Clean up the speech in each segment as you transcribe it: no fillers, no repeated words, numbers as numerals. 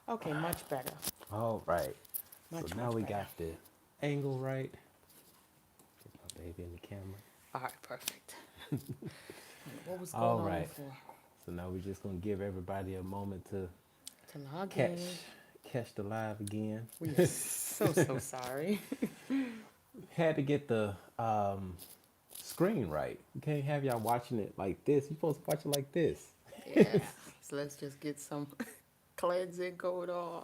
Okay, much better. All right. So Much, now much we better. got the angle right. Get my baby in the camera. All right, perfect. What was All going on right. before? So now we're just gonna give everybody a moment to To log catch in. catch the live again. We are so sorry. Had to get the screen right. You can't have y'all watching it like this. You're supposed to watch it like this. Yeah. So let's just get some cleansing going on.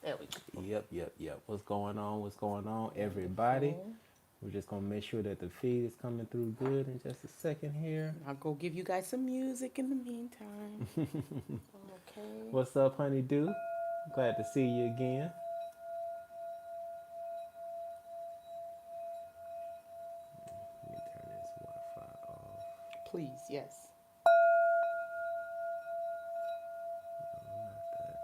There we go. Yep. What's going on? What's going on, everybody? Wonderful. We're just gonna make sure that the feed is coming through good in just a second here. I'll go give you guys some music in the meantime. Okay. What's up, honeydew? Glad to see you again. Let me turn this Wi-Fi off. Please, yes. No, not that.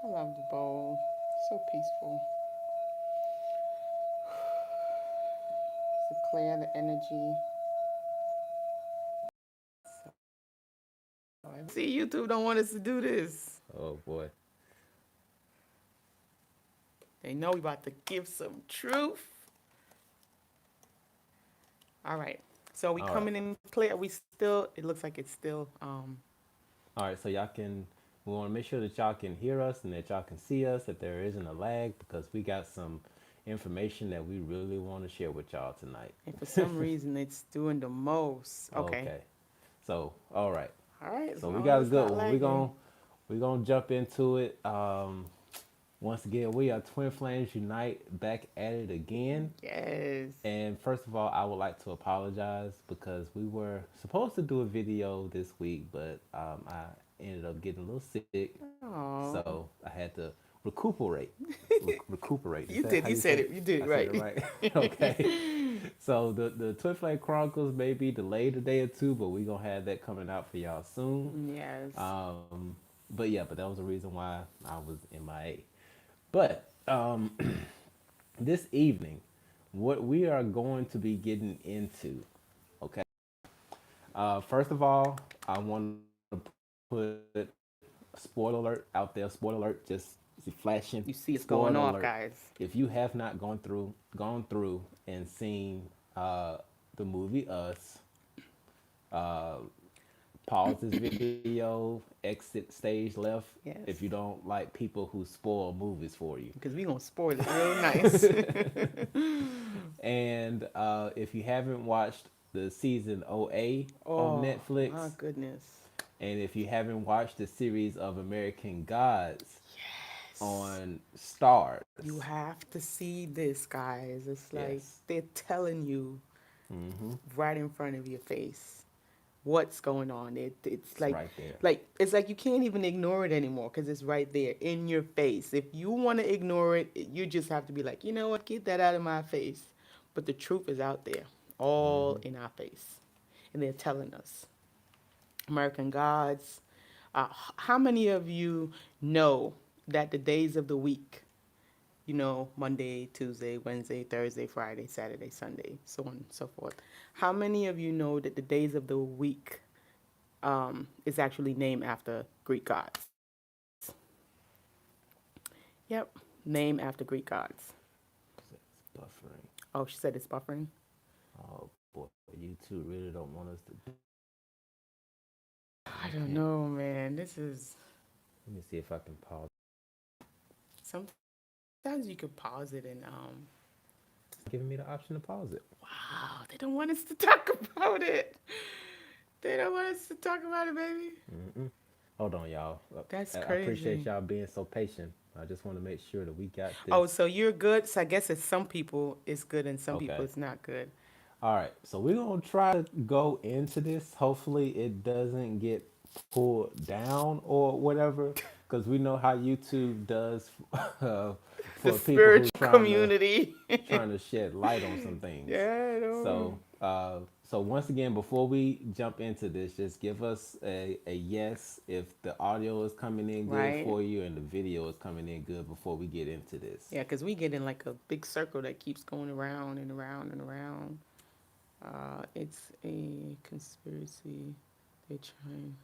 I love the bowl. So peaceful. To clear the energy. So, see, YouTube don't want us to do this. Oh boy. They know we about to give some truth. All right. So we All right. coming in clear. We still. It looks like it's still. All right. So y'all can. We want to make sure that y'all can hear us and that y'all can see us. That there isn't a lag because we got some information that we really want to share with y'all tonight. And for some reason, it's doing the most. Okay. Okay. So all right. All right. As So we long as got a it's good not one. lagging. We're gonna jump into it. Once again, we are Twin Flames Unite back at it again. Yes. And first of all, I would like to apologize because we were supposed to do a video this week, but I ended up getting a little sick, Oh. so I had to recuperate. Recuperate. Is You that did. how You you said say it. You did I it said right. it right. Okay. So the Twin Flame Chronicles may be delayed a day or two, but we're gonna have that coming out for y'all soon. Yes. But yeah, but that was the reason why I was MIA. But this evening, what we are going to be getting into, okay? First of all, I want to put a spoiler alert out there. Spoiler alert, just flashing. You see it's going Spoiler off, alert. guys. If you have not gone through and seen the movie Us, uh, pause this video, exit stage left Yes. if you don't like people who spoil movies for you. Because we gonna spoil it real nice. And if you haven't watched the season OA on Oh Netflix, my goodness. and if you haven't watched the series of American Gods on Stars, You have to see this, guys. It's like yes, they're telling you right in front of your face what's going on. It's it's like, right there. it's like you can't even ignore it anymore because it's right there in your face. If you want to ignore it, you just have to be like, you know what, get that out of my face. But the truth is out there, all in our face, and they're telling us. American Gods. How many of you know that the days of the week, Monday, Tuesday, Wednesday, Thursday, Friday, Saturday, Sunday, so on and so forth. How many of you know that the days of the week is actually named after Greek gods? Yep, named after Greek gods. It's buffering. Oh, she said it's buffering. Oh boy, YouTube really don't want us to. I don't know, man. This is Let me see if I can pause. sometimes you could pause it and Giving me the option to pause it. wow, they don't want us to talk about it. They don't want us to talk about it, baby. Hold on, y'all. That's I appreciate crazy. y'all being so patient. I just want to make sure that we got Oh, this. so you're good. So I guess it's some people it's good and some people Okay. it's not good. All right. So we're gonna try to go into this. Hopefully, it doesn't get pulled down or whatever, because we know how YouTube does The for people who spiritual community. trying to shed light on some things. Yeah, I know. So once again, before we jump into this, just give us a yes if the audio is coming in good Right. for you and the video is coming in good before we get into this. Yeah, because we get in like a big circle that keeps going around and around and around. It's a conspiracy They're trying.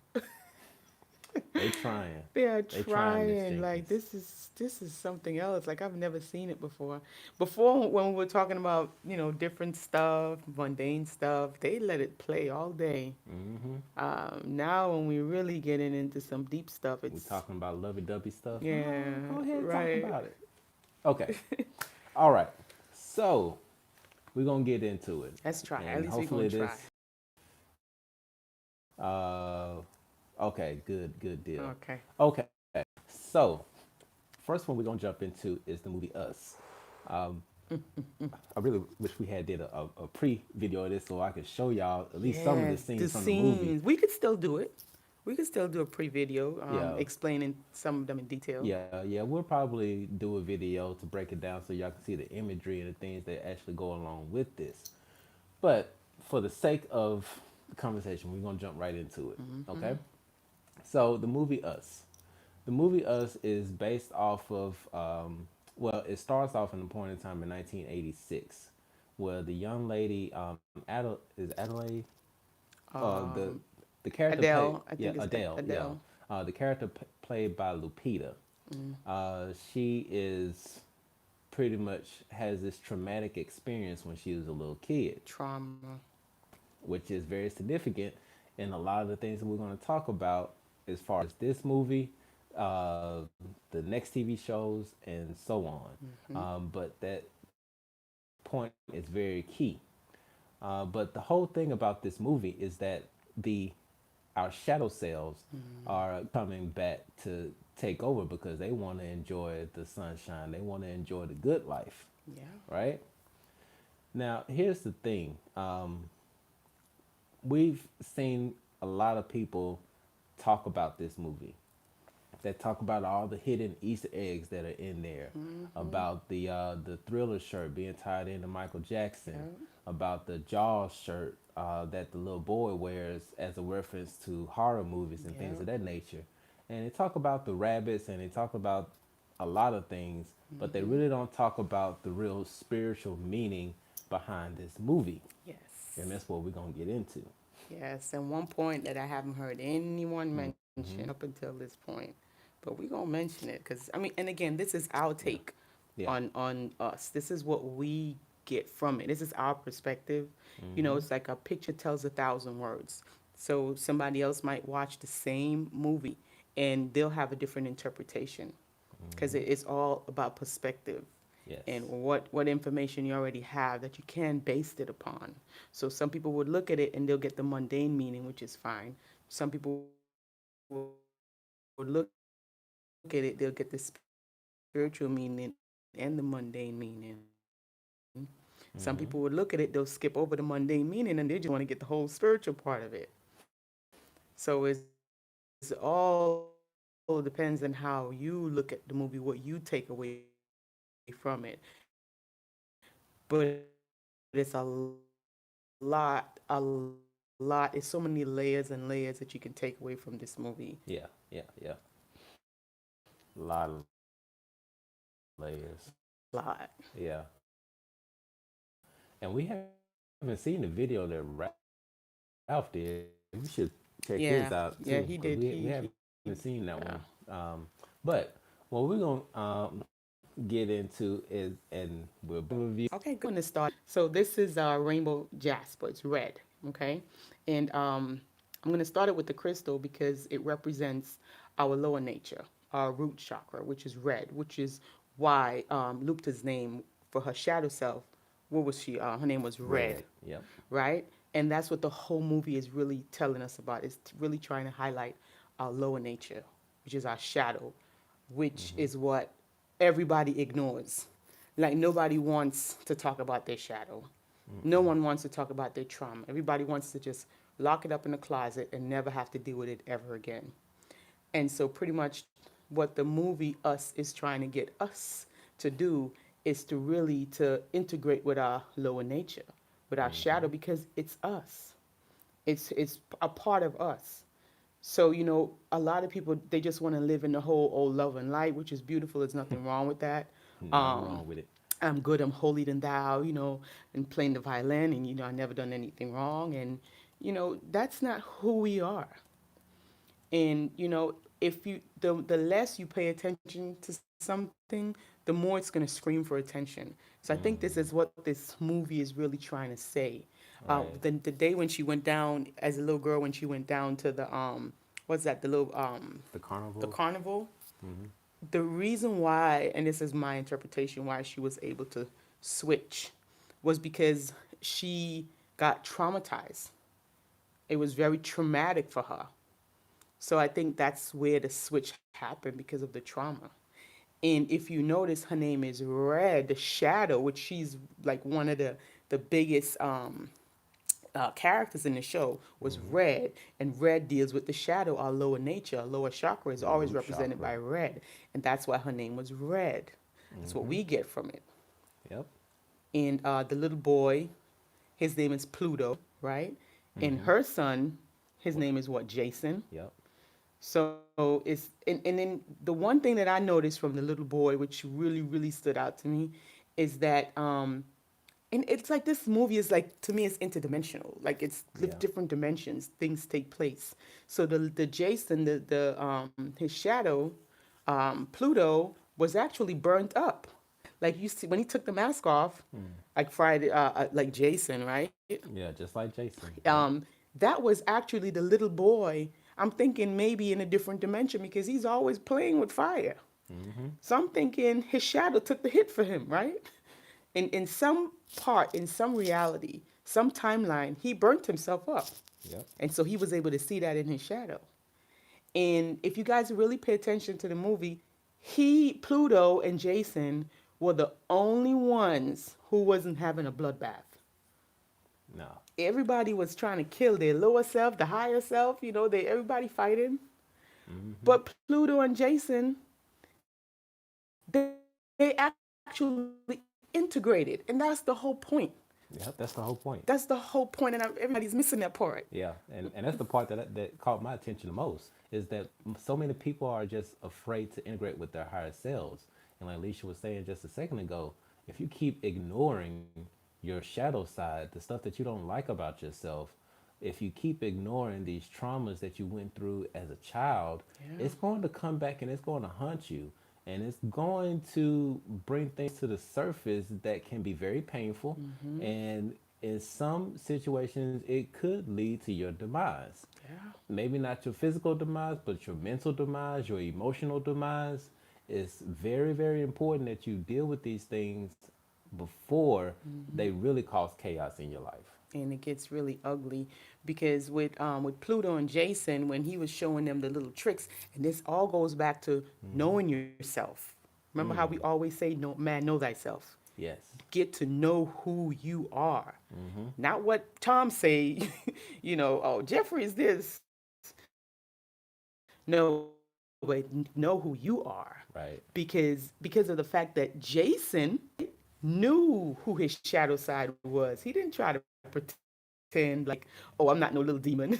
They trying. They are They trying, Miss trying. Like Jenkins. this is something else. Like I've never seen it before. Before when we were talking about different stuff, mundane stuff, they let it play all day. Mm-hmm. Now when we're really getting into some deep stuff, We it's talking about lovey-dovey stuff. No, yeah, go ahead and talk right. about it. Okay. All right. So we're gonna get into it, Let's try. At and least we're gonna hopefully try. this. Okay. Good deal. Okay. Okay. So first one we're gonna jump into is the movie Us. Um, I really wish we had did a pre-video of this so I could show y'all at least some of the Yes, the scenes from the movie. scenes. We could still do it. We could still do a pre-video, Yeah, explaining some of them in detail. yeah. We'll probably do a video to break it down so y'all can see the imagery and the things that actually go along with this. But for the sake of the conversation, we're gonna jump right into it. Mm-hmm. Okay. So the movie Us. The movie Us is based off of well, it starts off in a point in time in 1986, where the young lady is Adelaide, the Um, character played, Adele, I yeah, think it's Adele, yeah, Adele. the character played by Lupita. Mm, She is pretty much has this traumatic experience when she was a little kid, trauma. which is very significant in a lot of the things that we're going to talk about as far as this movie, uh, the next TV shows, and so on. Hmm. But that point is very key. But the whole thing about this movie is that the our shadow selves Mm, are coming back to take over because they want to enjoy the sunshine. They want to enjoy the good life, yeah. right? Now, here's the thing. We've seen a lot of people talk about this movie. They talk about all the hidden Easter eggs that are in there, Hmm. about the Thriller shirt being tied into Michael Jackson, Yeah. about the Jaws shirt that the little boy wears as a reference to horror movies and things Yeah. of that nature. And they talk about the rabbits and they talk about a lot of things, but they Hmm. really don't talk about the real spiritual meaning behind this movie. And Yes. that's what we're going to get into. Yes. And one point that I haven't heard anyone mention Hmm. up until this point, but we're gonna mention it because I mean, and again, this is our Yeah. take Yeah. on us. This is what we get from it. This is our perspective. Hmm. It's like a picture tells a thousand words. So somebody else might watch the same movie and they'll have a different interpretation because Hmm. it's all about perspective and Yes. what information you already have that you can base it upon. So some people would look at it and they'll get the mundane meaning, which is fine. Some people would look at it, they'll get the spiritual meaning and the mundane meaning. Some people would look at it, they'll skip over the mundane meaning and they just Hmm. want to get the whole spiritual part of it. So it's all depends on how you look at the movie, what you take away from it. But it's a lot, it's so many layers and layers that you can take away from this movie. Yeah. Yeah. Yeah. A lot of layers. A Yeah. lot. And we haven't seen the video that Ralph did. We should check his out too because Yeah, we yeah, he haven't did. seen that one. Yeah. But what we're gonna get into is, and we'll bring a review. Okay, good. I'm gonna start. So this is rainbow jasper. It's red. Okay, and I'm gonna start it with the crystal because it represents our lower nature, our root chakra, which is red, which is why Lupta's name for her shadow self, what was she? Her name was Red. Red, Yep. right? And that's what the whole movie is really telling us about. It's really trying to highlight our lower nature, which is our shadow, which Hmm. is what everybody ignores. Like nobody wants to talk about their shadow. No Mm-mm. one wants to talk about their trauma. Everybody wants to just lock it up in a closet and never have to deal with it ever again. And so pretty much what the movie Us is trying to get us to do is to really to integrate with our lower nature, with our shadow Hmm. because it's us. It's a part of us. So, a lot of people they just want to live in the whole old love and light, which is beautiful. There's nothing wrong with that. Nothing Um, wrong with it. I'm good, I'm holier than thou, and playing the violin, and I never done anything wrong, and that's not who we are. And if you the less you pay attention to something, the more it's going to scream for attention. So I think this is what this movie is really trying to say. Right. The day when she went down as a little girl, when she went down to the what's that, the little The the carnival. carnival. Hmm. The reason why, and this is my interpretation, why she was able to switch was because she got traumatized. It was very traumatic for her. So I think that's where the switch happened because of the trauma. And if you notice, her name is Red, the Shadow, which she's like one of the biggest characters in the show was Hmm. Red, and Red deals with the shadow, our lower nature, our lower chakra is The always root represented chakra. by Red, and that's why her name was Red. That's what Hmm. we get from it. Yep. And the little boy, his name is Pluto, right? And Hmm. her son, his What? name is what? Jason. Yep. So and then the one thing that I noticed from the little boy, which really stood out to me, is that and it's like this movie is like, to me, it's interdimensional. Like it's Yeah. different dimensions. Things take place. So the Jason, the his shadow, Pluto was actually burnt up. Like you see when he took the mask off, Mm. like Friday, like Jason, right? Yeah, just like Jason. Um, Yep. that was actually the little boy. I'm thinking maybe in a different dimension because he's always playing with fire. Hmm. So I'm thinking his shadow took the hit for him, right? In some part, in some reality, some timeline, he burnt himself up. Yep. And so he was able to see that in his shadow. And if you guys really pay attention to the movie, Pluto, and Jason were the only ones who wasn't having a bloodbath. No. Everybody was trying to kill their lower self, the higher self, everybody fighting. Hmm. But Pluto and Jason, they actually integrated. And that's the whole point. Yep. That's the whole That's point. the whole point, and everybody's missing that part. Yeah, and that's the part that caught my attention the most is that so many people are just afraid to integrate with their higher selves. And like Alicia was saying just a second ago, if you keep ignoring your shadow side, the stuff that you don't like about yourself, if you keep ignoring these traumas that you went through as a child, Yeah. it's going to come back and it's going to haunt you. And it's going to bring things to the surface that can be very painful. Mm-hmm. And in some situations, it could lead to your demise. Yeah. Maybe not your physical demise, but your mental demise, your emotional demise. It's very important that you deal with these things before Mm-hmm. they really cause chaos in your life. And it gets really ugly because with Pluto and Jason, when he was showing them the little tricks, and this all goes back to Hmm. knowing yourself. Remember how we Mm. always say, "No man, know thyself." Yes. Get to know who you are, Hmm. not what Tom say. Oh, Jeffrey is this. No, but know who you are, because Right. of the fact that Jason knew who his shadow side was. He didn't try to pretend like, oh, I'm not no little demon.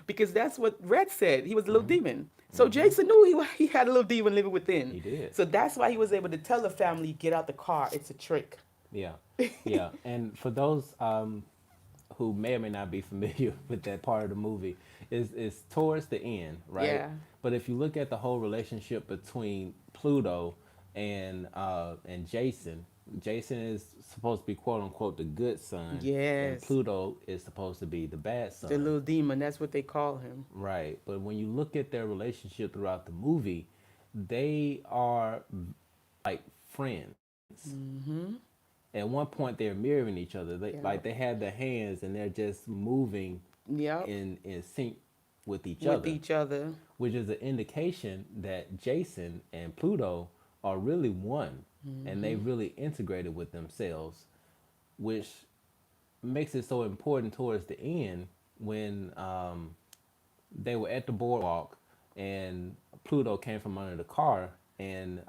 Because that's what Red said. He was a little demon. So Jason knew Hmm. he had a little demon living within. He So did. that's why he was able to tell the family, get out the car. It's a trick. Yeah. Yeah. And for those who may or may not be familiar with that part of the movie, is towards the end, right? Yeah. But if you look at the whole relationship between Pluto and Jason, Jason is supposed to be quote unquote the good son, and Yes. Pluto is supposed to be the bad The son. little demon, that's what they call him. Right. But when you look at their relationship throughout the movie, they are like friends. Mm-hmm. At one point they're mirroring each other. They Yep. have their hands and they're just moving Yep. in sync with each With other, each other. which is an indication that Jason and Pluto are really one and they Mm-hmm. really integrated with themselves, which makes it so important towards the end when they were at the boardwalk and Pluto came from under the car and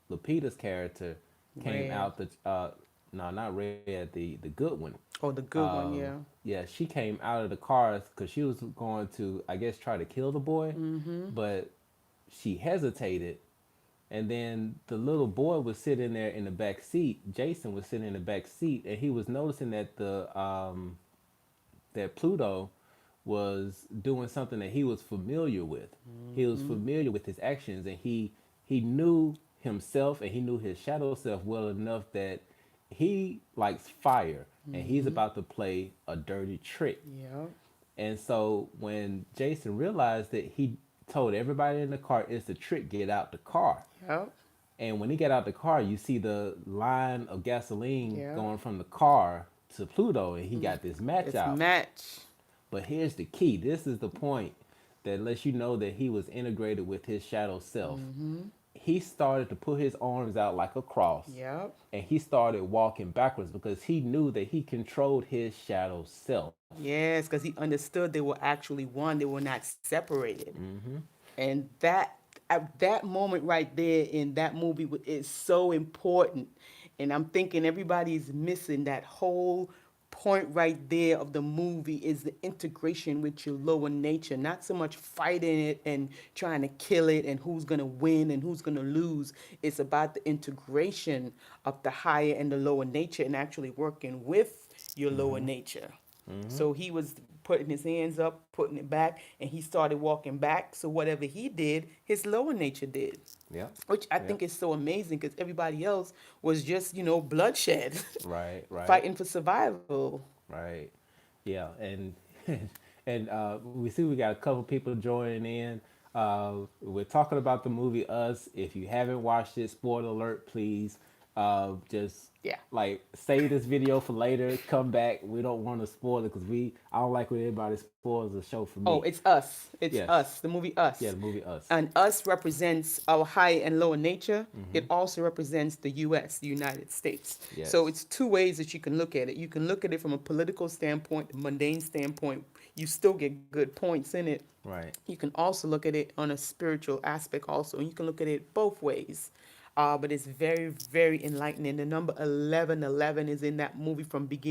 Lupita's character came Red. out the no, not Red, the good one. Oh, the good one, yeah. Yeah, she came out of the car because she was going to, I guess, try to kill the boy, Mm-hmm. but she hesitated. And then the little boy was sitting there in the back seat. Jason was sitting in the back seat, and he was noticing that that Pluto was doing something that he was familiar with. He was familiar with his actions, and he knew himself and he knew his shadow self well enough that he likes fire, and he's about to play a dirty trick. Yep. And so when Jason realized that, he told everybody in the car, "It's a trick. Get out the car." Yep. And when he got out the car, you see the line of gasoline Yeah. going from the car to Pluto, and he got this match It's out. match. But here's the key. This is the point that lets you know that he was integrated with his shadow self. He started to put his arms out like a cross, Yep. and he started walking backwards because he knew that he controlled his shadow self. Yes, because he understood they were actually one. They were not separated. And that at that moment right there in that movie is so important. And I'm thinking everybody's missing that whole point right there of the movie is the integration with your lower nature, not so much fighting it and trying to kill it and who's going to win and who's going to lose. It's about the integration of the higher and the lower nature and actually working with your lower nature. So he was putting his hands up, putting it back, and he started walking back. So whatever he did, his lower nature did, Yeah. which I Yeah. think is so amazing because everybody else was just, bloodshed, Right, right, fighting for survival. right. Yeah, and and we see we got a couple people joining in. We're talking about the movie Us. If you haven't watched it, spoiler alert, please. Just Yeah. like save this video for later. Come back. We don't want to spoil it because I don't like when everybody spoils the show for me. Oh, it's Us. It's Yes. Us, the movie Us. Yeah, the movie Us. And Us represents our high and lower nature. It also represents the U.S., the United States. Yes. So it's two ways that you can look at it. You can look at it from a political standpoint, a mundane standpoint. You still get good points in it. Right. You can also look at it on a spiritual aspect also. And you can look at it both ways. But it's very, very enlightening. The number 1111 is in that movie from beginning